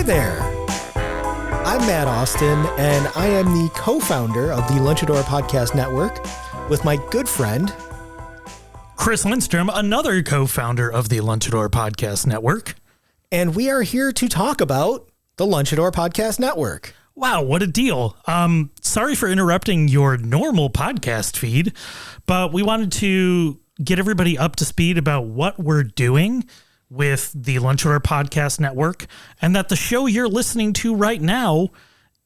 there. I'm Matt Austin, and I am the co-founder of the Lunchador Podcast Network with my good friend, Chris Lindstrom, another co-founder of the Lunchador Podcast Network. And we are here to talk about the Lunchador Podcast Network. Wow, what a deal. Sorry for interrupting your normal podcast feed, but we wanted to get everybody up to speed about what we're doing with the Lunchador Podcast Network, and that the show you're listening to right now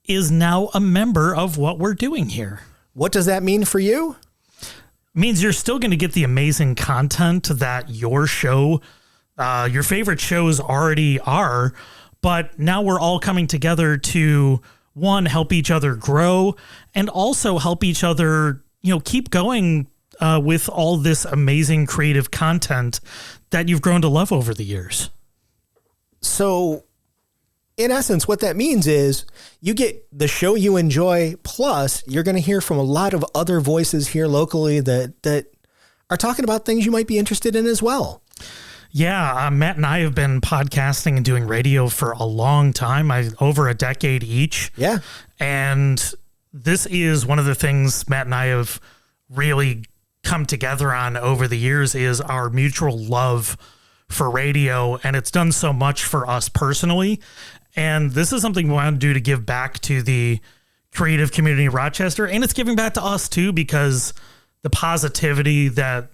is now a member of what we're doing here. What does that mean for you? It means you're still going to get the amazing content that your show, your favorite shows already are, but now we're all coming together to, one, help each other grow, and also help each other, keep going with all this amazing creative content that you've grown to love over the years. So, in essence, what that means is you get the show you enjoy, plus you're going to hear from a lot of other voices here locally that are talking about things you might be interested in as well. Yeah, Matt and I have been podcasting and doing radio for a long time, over a decade each. Yeah. And this is one of the things Matt and I have really come together on over the years is our mutual love for radio. And it's done so much for us personally. And this is something we want to do to give back to the creative community of Rochester. And it's giving back to us too, because the positivity that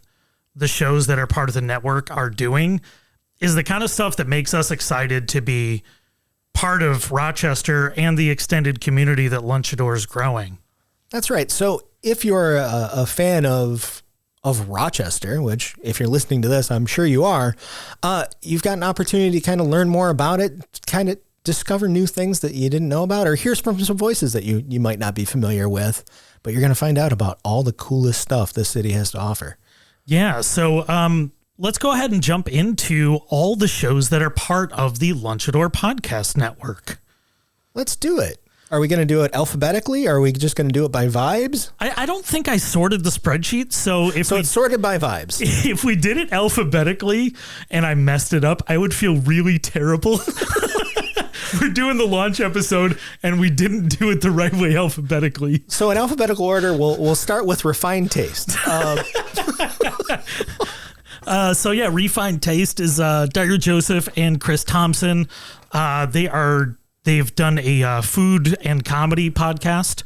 the shows that are part of the network are doing is the kind of stuff that makes us excited to be part of Rochester and the extended community that Lunchador is growing. That's right. So if you're a fan of Rochester, which if you're listening to this, I'm sure you are, you've got an opportunity to kind of learn more about it, kind of discover new things that you didn't know about, or hear from some voices that you might not be familiar with, but you're going to find out about all the coolest stuff this city has to offer. Yeah. So let's go ahead and jump into all the shows that are part of the Lunchador Podcast Network. Let's do it. Are we going to do it alphabetically? Or are we just going to do it by vibes? I don't think I sorted the spreadsheet. So it's sorted by vibes. If we did it alphabetically and I messed it up, I would feel really terrible. We're doing the launch episode and we didn't do it the right way alphabetically. So in alphabetical order, we'll start with Refined Taste. Refined Taste is Dyer Joseph and Chris Thompson. They've done a food and comedy podcast.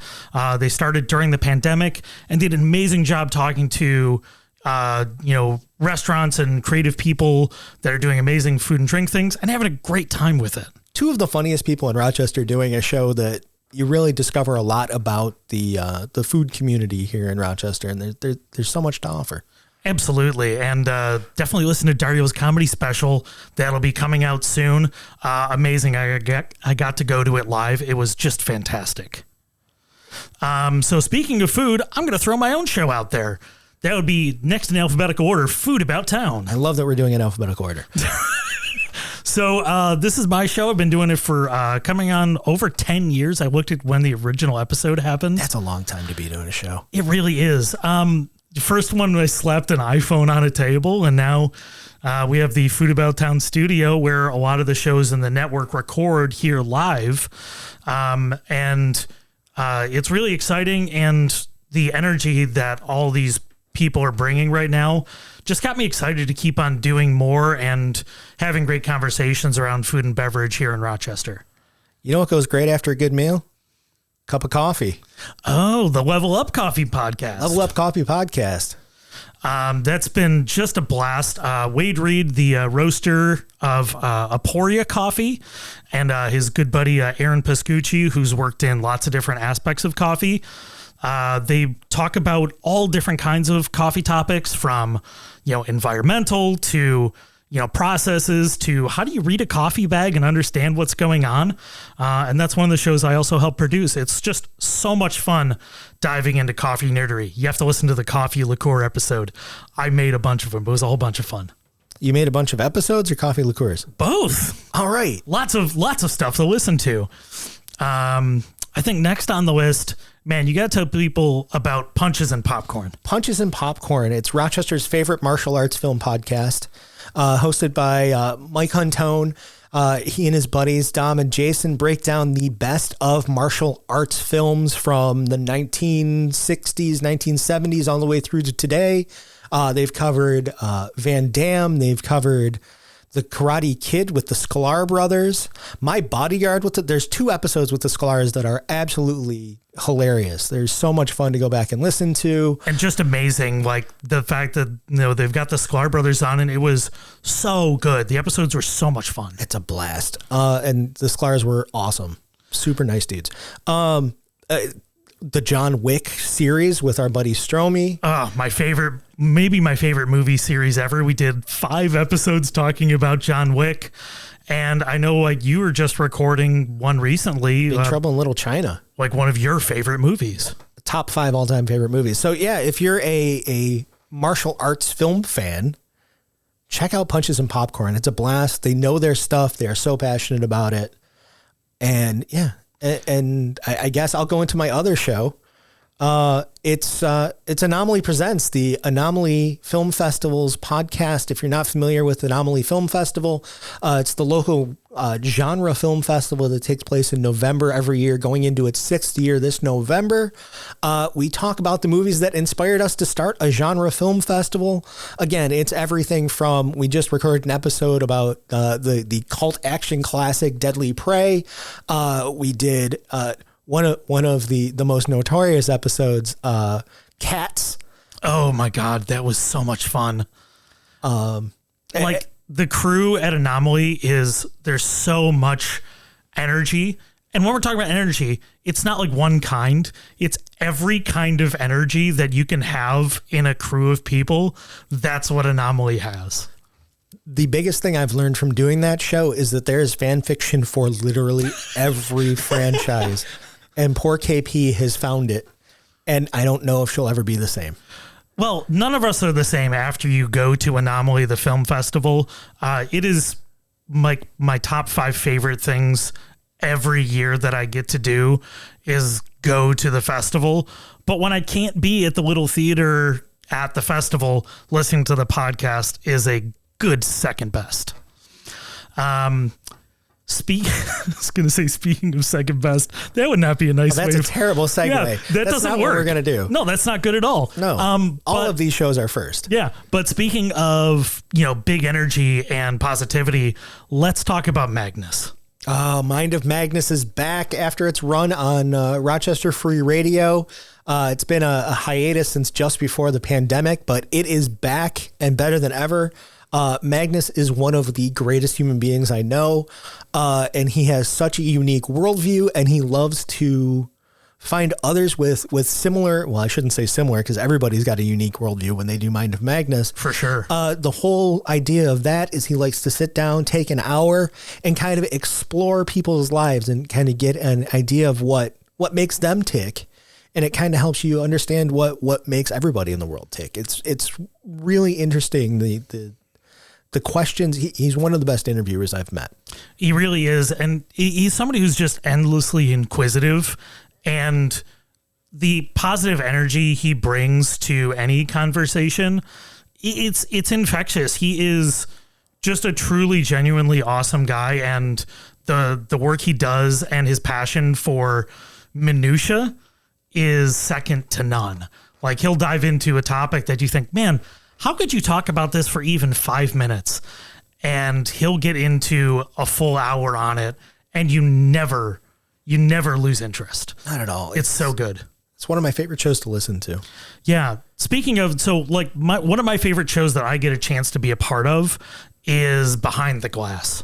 They started during the pandemic and did an amazing job talking to, restaurants and creative people that are doing amazing food and drink things and having a great time with it. Two of the funniest people in Rochester doing a show that you really discover a lot about the food community here in Rochester. And there's so much to offer. Absolutely. And definitely listen to Dario's comedy special. That'll be coming out soon. Amazing. I got to go to it live. It was just fantastic. So speaking of food, I'm going to throw my own show out there. That would be next in alphabetical order, Food About Town. I love that we're doing it in alphabetical order. So this is my show. I've been doing it for coming on over 10 years. I looked at when the original episode happened. That's a long time to be doing a show. It really is. The first one, I slapped an iPhone on a table, and now we have the Food About Town studio where a lot of the shows in the network record here live. It's really exciting, and the energy that all these people are bringing right now just got me excited to keep on doing more and having great conversations around food and beverage here in Rochester. You know what goes great after a good meal? Cup of coffee. Oh, the Level Up Coffee Podcast. Level Up Coffee Podcast. That's been just a blast. Wade Reed, the roaster of Aporia Coffee, and his good buddy Aaron Pascucci, who's worked in lots of different aspects of coffee. They talk about all different kinds of coffee topics, from environmental to processes to how do you read a coffee bag and understand what's going on. And that's one of the shows I also help produce. It's just so much fun diving into coffee nerdery. You have to listen to the coffee liqueur episode. I made a bunch of them. It was a whole bunch of fun. You made a bunch of episodes or coffee liqueurs? Both. All right. Lots of stuff to listen to. I think next on the list, man, you got to tell people about Punches and Popcorn. Punches and Popcorn. It's Rochester's favorite martial arts film podcast, hosted by Mike Huntone. He and his buddies, Dom and Jason, break down the best of martial arts films from the 1960s, 1970s, all the way through to today. They've covered Van Damme. They've covered The Karate Kid with the Sklar brothers. My Bodyguard there's 2 episodes with the Sklars that are absolutely hilarious. There's so much fun to go back and listen to. And just amazing, like the fact that they've got the Sklar brothers on, and it was so good. The episodes were so much fun. It's a blast. And the Sklars were awesome. Super nice dudes. The John Wick series with our buddy Stromy. Maybe my favorite movie series ever. We did 5 episodes talking about John Wick. And I know like you were just recording one recently. Big Trouble in Little China. Like one of your favorite movies. Top 5 all-time favorite movies. So yeah, if you're a martial arts film fan, check out Punches and Popcorn. It's a blast. They know their stuff. They are so passionate about it. And yeah. And I guess I'll go into my other show. It's Anomaly Presents, the Anomaly Film Festival's podcast. If you're not familiar with Anomaly Film Festival, it's the local genre film festival that takes place in November every year, going into its 6th year this November. We talk about the movies that inspired us to start a genre film festival. Again, it's everything from, we just recorded an episode about the cult action classic Deadly Prey. We did one of the most notorious episodes, Cats. Oh my God, that was so much fun. The crew at Anomaly there's so much energy. And when we're talking about energy, it's not like one kind. It's every kind of energy that you can have in a crew of people. That's what Anomaly has. The biggest thing I've learned from doing that show is that there is fan fiction for literally every franchise. And poor KP has found it. And I don't know if she'll ever be the same. Well, none of us are the same after you go to Anomaly, the film festival. It is my top 5 favorite things every year that I get to do is go to the festival. But when I can't be at the little theater at the festival, listening to the podcast is a good second best. I was going to say, speaking of second best, that would not be a nice way. That's a terrible segue. Yeah, that's doesn't not work. What we're going to do. No, that's not good at all. No. All of these shows are first. Yeah. But speaking of, big energy and positivity, let's talk about Magnus. Mind of Magnus is back after its run on Rochester Free Radio. It's been a hiatus since just before the pandemic, but it is back and better than ever. Magnus is one of the greatest human beings I know, and he has such a unique worldview, and he loves to find others with similar, well, I shouldn't say similar, because everybody's got a unique worldview when they do Mind of Magnus. For sure. The whole idea of that is he likes to sit down, take an hour, and kind of explore people's lives and kind of get an idea of what makes them tick. And it kind of helps you understand what makes everybody in the world tick. It's really interesting, the questions. He's one of the best interviewers I've met. He really is. And he's somebody who's just endlessly inquisitive, and the positive energy he brings to any conversation, it's infectious. He is just a truly, genuinely awesome guy. And the work he does and his passion for minutia is second to none. Like, he'll dive into a topic that you think, man, how could you talk about this for even 5 minutes? And he'll get into a full hour on it, and you never lose interest. Not at all. It's so good. It's one of my favorite shows to listen to. Yeah. Speaking of, so like one of my favorite shows that I get a chance to be a part of is Behind the Glass.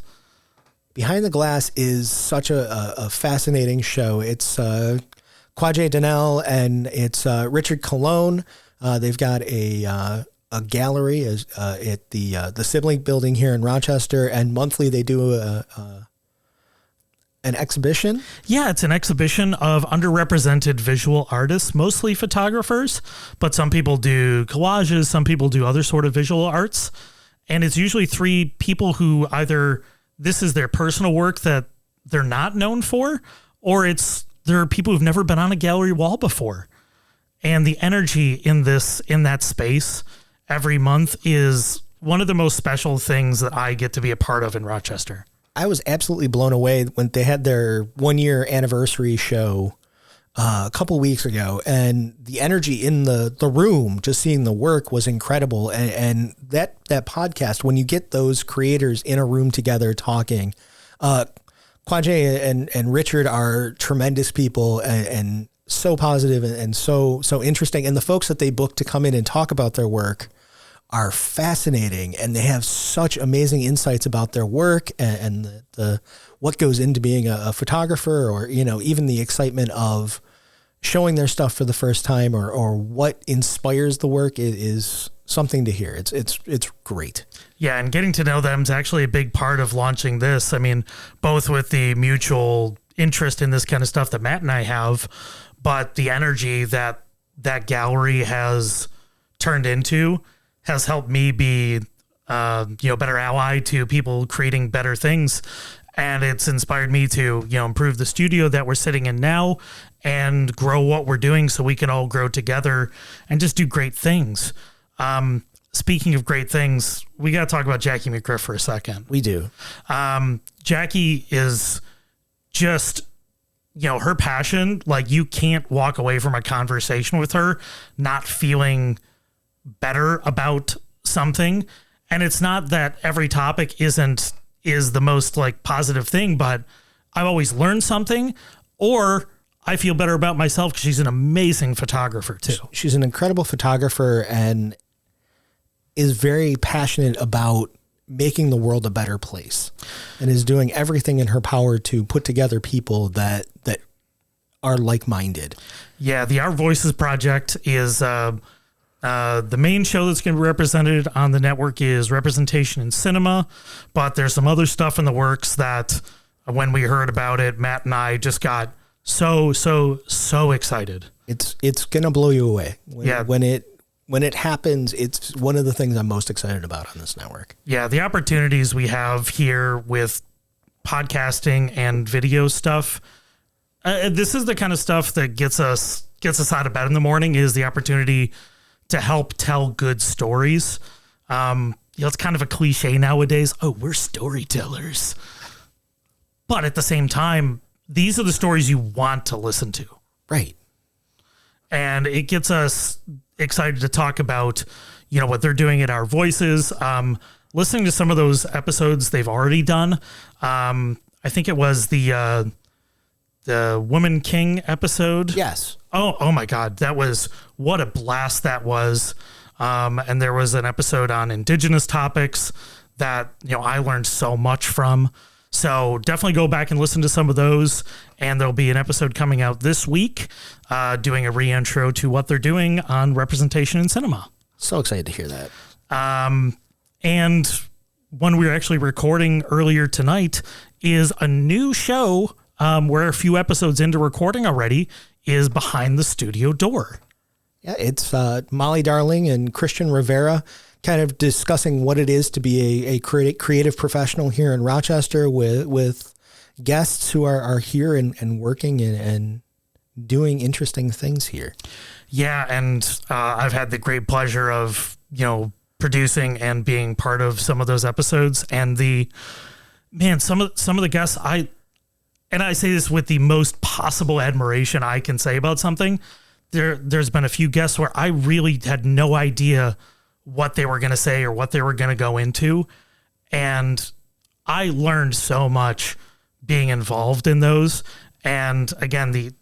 Behind the Glass is such a fascinating show. It's Quadre Donnell and it's Richard Colon. They've got a gallery at the Sibling Building here in Rochester, and monthly they do an exhibition. Yeah, it's an exhibition of underrepresented visual artists, mostly photographers, but some people do collages, some people do other sort of visual arts, and it's usually 3 people who either this is their personal work that they're not known for, or there are people who've never been on a gallery wall before. And the energy in that space every month is one of the most special things that I get to be a part of in Rochester. I was absolutely blown away when they had their 1-year anniversary show a couple weeks ago, and the energy in the room, just seeing the work was incredible. And that podcast, when you get those creators in a room together talking, Kwame and Richard are tremendous people and so positive and so interesting. And the folks that they book to come in and talk about their work are fascinating, and they have such amazing insights about their work and the what goes into being a photographer, or, you know, even the excitement of showing their stuff for the first time, or what inspires the work is something to hear. It's great. Yeah, and getting to know them is actually a big part of launching this. I mean, both with the mutual interest in this kind of stuff that Matt and I have, but the energy that gallery has turned into has helped me be better ally to people creating better things. And it's inspired me to, improve the studio that we're sitting in now and grow what we're doing so we can all grow together and just do great things. Speaking of great things, we got to talk about Jackie McGriff for a second. We do. Jackie is just, her passion, like, you can't walk away from a conversation with her not feeling better about something. And it's not that every topic is the most, like, positive thing, but I've always learned something, or I feel better about myself because she's an amazing photographer too. She's an incredible photographer and is very passionate about making the world a better place, and is doing everything in her power to put together people that are like-minded. Yeah. The Our Voices project is, the main show that's going to be represented on the network is Representation in Cinema, but there's some other stuff in the works that when we heard about it, Matt and I just got so excited. It's going to blow you away. Yeah. When it happens, it's one of the things I'm most excited about on this network. Yeah. The opportunities we have here with podcasting and video stuff. This is the kind of stuff that gets us out of bed in the morning, is the opportunity to help tell good stories. It's kind of a cliche nowadays. Oh, we're storytellers. But at the same time, these are the stories you want to listen to. Right. And it gets us excited to talk about, what they're doing at Our Voices. Listening to some of those episodes they've already done. I think it was the Woman King episode. Yes. Oh my God. What a blast that was. And there was an episode on Indigenous topics that, I learned so much from. So definitely go back and listen to some of those. And there'll be an episode coming out this week, doing a re-intro to what they're doing on Representation in Cinema. So excited to hear that. And when we were actually recording earlier tonight is a new show, we're a few episodes into recording already, is Behind the Studio Door. Yeah, it's Molly Darling and Christian Rivera kind of discussing what it is to be a creative professional here in Rochester with guests who are here and working and doing interesting things here. Yeah, and I've had the great pleasure of, producing and being part of some of those episodes. And some of the guests, and I say this with the most possible admiration I can say about something. There's been a few guests where I really had no idea what they were going to say or what they were going to go into. And I learned so much being involved in those. And again, the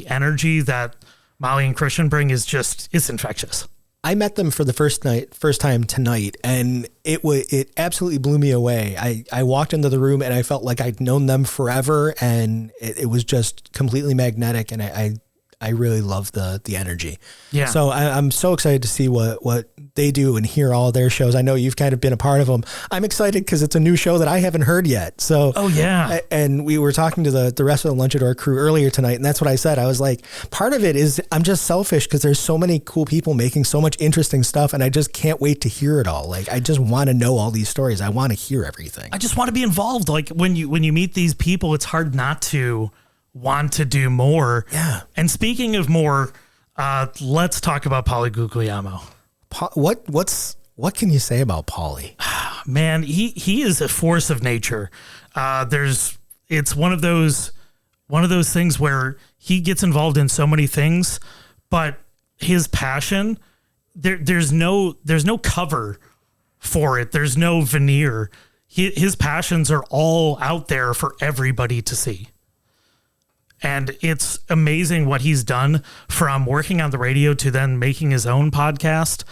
energy that Molly and Christian bring is it's infectious. I met them for the first time tonight, and it absolutely blew me away. I walked into the room and I felt like I'd known them forever, and it was just completely magnetic, and I really love the energy. Yeah. So I'm so excited to see what they do and hear all their shows. I know you've kind of been a part of them. I'm excited because it's a new show that I haven't heard yet. So, oh yeah. And we were talking to the rest of the Lunchador crew earlier tonight, and that's what I said. I was like, part of it is I'm just selfish because there's so many cool people making so much interesting stuff, and I just can't wait to hear it all. Like, I just want to know all these stories. I want to hear everything. I just want to be involved. Like when you meet these people, it's hard not to want to do more. Yeah. And speaking of more, let's talk about Pauly Guglielmo. What can you say about Pauly? Man, he is a force of nature. It's one of those things where he gets involved in so many things, but his passion, there's no cover for it. There's no veneer. His passions are all out there for everybody to see. And it's amazing what he's done, from working on the radio to then making his own podcast,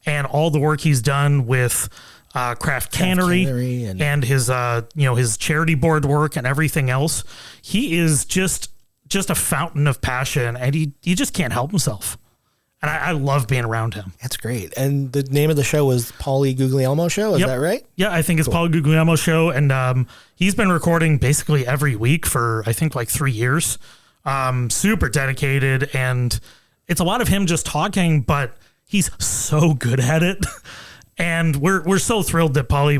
and all the work he's done with Craft Cannery and his his charity board work and everything else. He is just a fountain of passion, and he just can't help himself. And I love being around him. That's great. And the name of the show was Paulie Guglielmo Show. Is that right? Yeah, I think it's cool. Paulie Guglielmo Show. And he's been recording basically every week for, I think, like 3 years. Super dedicated. And it's a lot of him just talking, but he's so good at it. And we're so thrilled that Paulie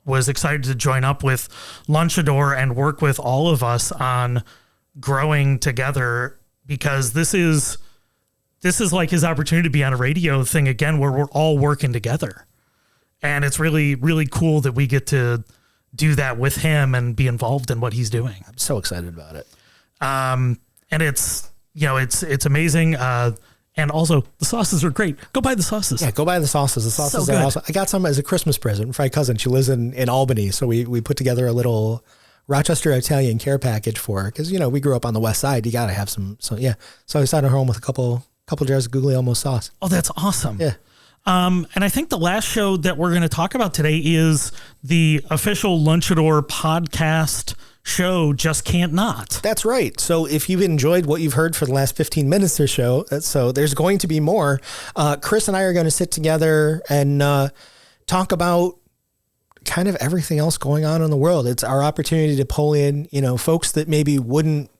was excited to join up with Lunchador and work with all of us on growing together, because this is like his opportunity to be on a radio thing again, where we're all working together. And it's really, really cool that we get to do that with him and be involved in what he's doing. I'm so excited about it. And it's amazing. And also the sauces are great. Go buy the sauces. Yeah, go buy the sauces. The sauces are awesome. I got some as a Christmas present for my cousin. She lives in Albany. So we put together a little Rochester Italian care package for her. Cause we grew up on the West Side. You got to have some. So yeah. So I sent her home with a couple jars of Guglielmo sauce. Oh, that's awesome. Yeah. And I think the last show that we're going to talk about today is the official Lunchador podcast show, Just Can't Not. That's right. So if you've enjoyed what you've heard for the last 15 minutes or so there's going to be more. Chris and I are going to sit together and talk about kind of everything else going on in the world. It's our opportunity to pull in, folks that maybe wouldn't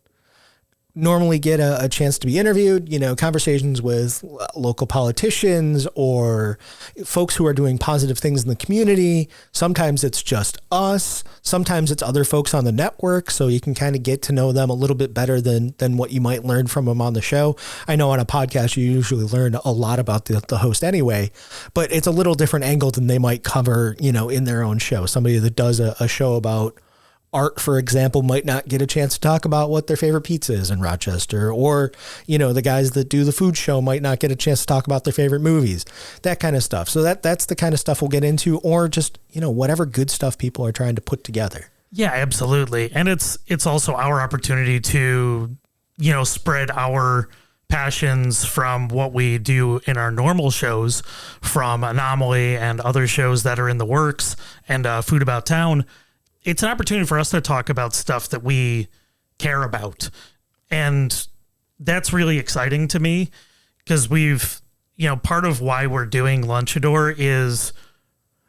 normally get a chance to be interviewed, conversations with local politicians or folks who are doing positive things in the community. Sometimes it's just us. Sometimes it's other folks on the network. So you can kind of get to know them a little bit better than what you might learn from them on the show. I know on a podcast, you usually learn a lot about the host anyway, but it's a little different angle than they might cover, in their own show. Somebody that does a show about art, for example, might not get a chance to talk about what their favorite pizza is in Rochester, or, the guys that do the food show might not get a chance to talk about their favorite movies, that kind of stuff. So that's the kind of stuff we'll get into, or just, whatever good stuff people are trying to put together. Yeah, absolutely. And it's also our opportunity to, spread our passions from what we do in our normal shows, from Anomaly and other shows that are in the works, and Food About Town. It's an opportunity for us to talk about stuff that we care about. And that's really exciting to me, because we've, part of why we're doing Lunchador is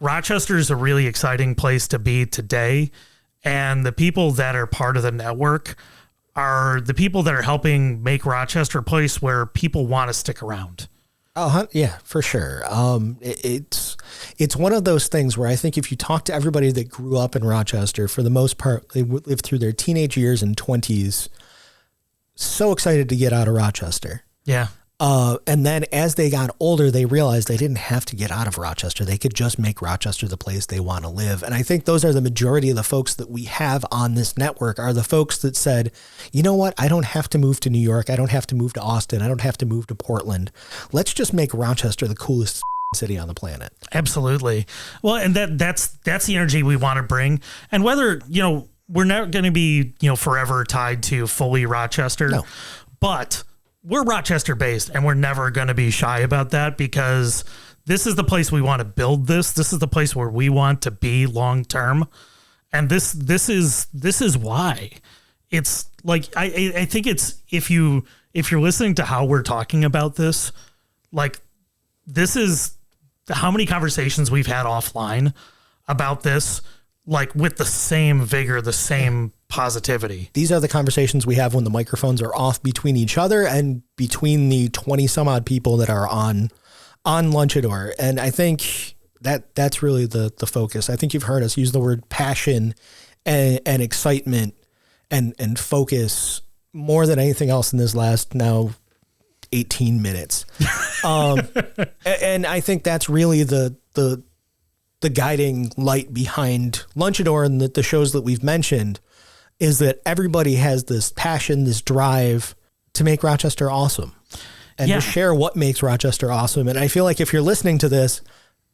Rochester is a really exciting place to be today. And the people that are part of the network are the people that are helping make Rochester a place where people want to stick around. Oh, yeah, for sure. It's one of those things where I think if you talk to everybody that grew up in Rochester, for the most part, they lived through their teenage years and 20s, so excited to get out of Rochester. Yeah. And then as they got older, they realized they didn't have to get out of Rochester. They could just make Rochester the place they want to live. And I think those are the majority of the folks that we have on this network, are the folks that said, you know what? I don't have to move to New York. I don't have to move to Austin. I don't have to move to Portland. Let's just make Rochester the coolest city on the planet. Absolutely. Well, and that's the energy we want to bring. And whether, we're not going to be, forever tied to fully Rochester, no. But we're Rochester based, and we're never going to be shy about that, because this is the place we want to build this. This is the place where we want to be long term. And this is why. It's like, I think it's, if you're listening to how we're talking about this, like, this is how many conversations we've had offline about this, like, with the same vigor, the same positivity. These are the conversations we have when the microphones are off between each other and between the 20 some odd people that are on Lunchador. And I think that's really the focus. I think you've heard us use the word passion and excitement and focus more than anything else in this last now 18 minutes. And I think that's really the the guiding light behind Lunchador and the shows that we've mentioned is that everybody has this passion, this drive to make Rochester awesome and to share what makes Rochester awesome. And I feel like if you're listening to this,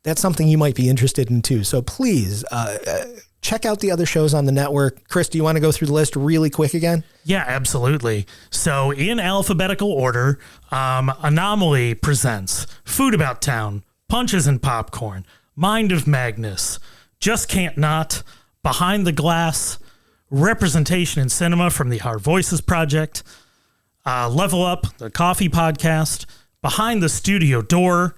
that's something you might be interested in too. So please check out the other shows on the network. Chris, do you want to go through the list really quick again? Yeah, absolutely. So in alphabetical order, Anomaly presents Food About Town, Punches and Popcorn, Mind of Magnus, Just Can't Not, Behind the Glass, Representation in Cinema from the Hard Voices Project, Level Up, the Coffee Podcast, Behind the Studio Door,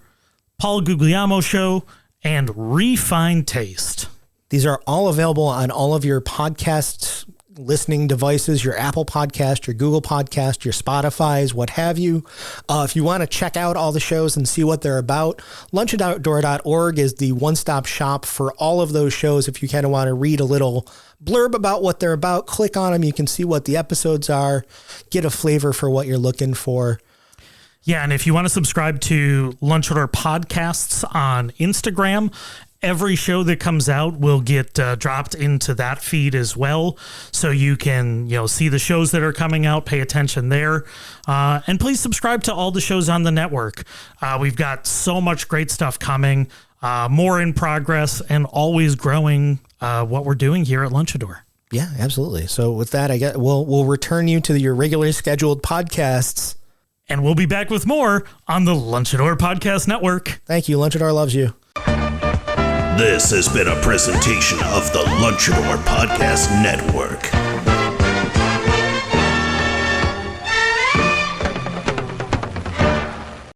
Paul Guglielmo Show, and Refined Taste. These are all available on all of your podcast listening devices, your Apple Podcast, your Google Podcast, your Spotify's, what have you. If you want to check out all the shows and see what they're about, lunchador.org is the one-stop shop for all of those shows. If you kind of want to read a little blurb about what they're about, click on them. You can see what the episodes are, get a flavor for what you're looking for. Yeah, and if you want to subscribe to Lunchador Podcasts on Instagram, every show that comes out will get dropped into that feed as well. So you can, see the shows that are coming out, pay attention there. And please subscribe to all the shows on the network. We've got so much great stuff coming, more in progress, and always growing what we're doing here at Lunchador. Yeah, absolutely. So with that, I guess we'll return you to your regularly scheduled podcasts. And we'll be back with more on the Lunchador Podcast Network. Thank you. Lunchador loves you. This has been a presentation of the Lunchador Podcast Network.